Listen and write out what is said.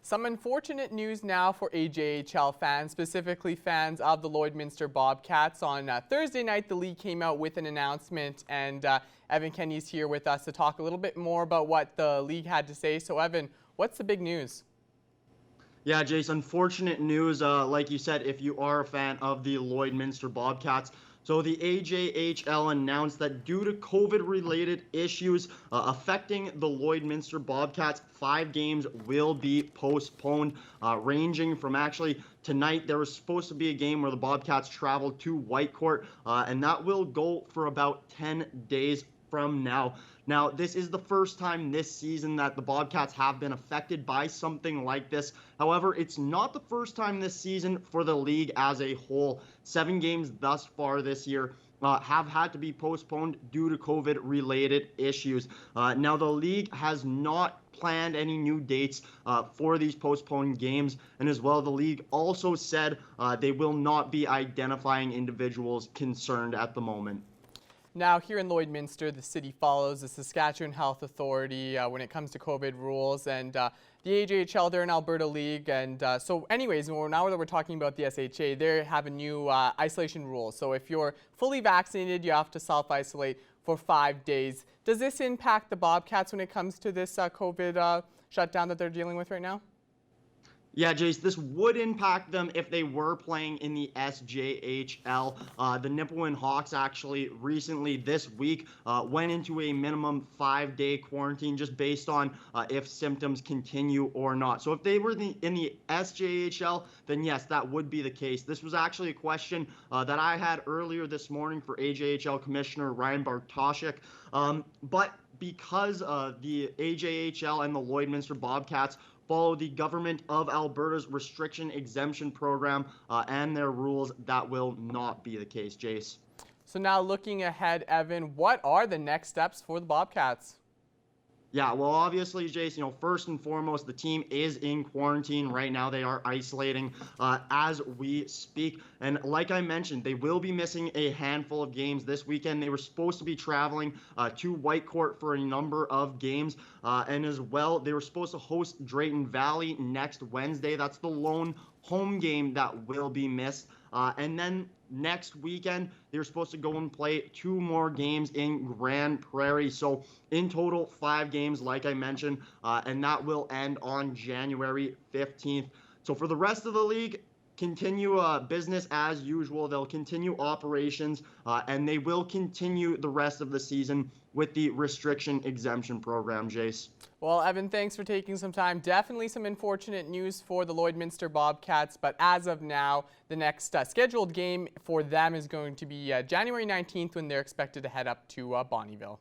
Some unfortunate news now for AJHL fans, specifically fans of the Lloydminster Bobcats. On Thursday night, the league came out with an announcement, and Evan Kenny's here with us to talk a little bit more about what the league had to say. So, Evan, what's the big news? Yeah, Jace, unfortunate news, like you said, if you are a fan of the Lloydminster Bobcats. So the AJHL announced that due to COVID-related issues affecting the Lloydminster Bobcats, 5 games will be postponed, ranging from actually tonight. There was supposed to be a game where the Bobcats traveled to Whitecourt, and that will go for about 10 days from now. Now, this is the first time this season that the Bobcats have been affected by something like this. However, it's not the first time this season for the league as a whole. 7 games thus far this year have had to be postponed due to COVID-related issues. Now, the league has not planned any new dates for these postponed games, and as well, the league also said they will not be identifying individuals concerned at the moment. Now, here in Lloydminster, the city follows the Saskatchewan Health Authority when it comes to COVID rules, and the AJHL, they're an Alberta league, and so anyways, now that we're talking about the SHA, they have a new isolation rule. So if you're fully vaccinated, you have to self-isolate for 5 days. Does this impact the Bobcats when it comes to this COVID shutdown that they're dealing with right now? Yeah, Jace, this would impact them if they were playing in the SJHL. The Nipawin Hawks actually recently this week went into a minimum 5-day quarantine just based on if symptoms continue or not. So if they were in the SJHL, then yes, that would be the case. This was actually a question that I had earlier this morning for AJHL Commissioner Ryan Bartoshik. But because the AJHL and the Lloydminster Bobcats follow the Government of Alberta's restriction exemption program and their rules, that will not be the case, Jace. So now looking ahead, Evan, what are the next steps for the Bobcats? Yeah, well, obviously, Jace, first and foremost, the team is in quarantine right now. They are isolating as we speak. And like I mentioned, they will be missing a handful of games this weekend. They were supposed to be traveling to Whitecourt for a number of games. And as well, they were supposed to host Drayton Valley next Wednesday. That's the lone home game that will be missed. And then next weekend, they're supposed to go and play 2 more games in Grand Prairie. So in total, 5 games, like I mentioned, and that will end on January 15th. So for the rest of the league, continue business as usual. They'll continue operations, and they will continue the rest of the season with the restriction exemption program, Jace. Well, Evan, thanks for taking some time. Definitely some unfortunate news for the Lloydminster Bobcats, but as of now, the next scheduled game for them is going to be January 19th when they're expected to head up to Bonnyville.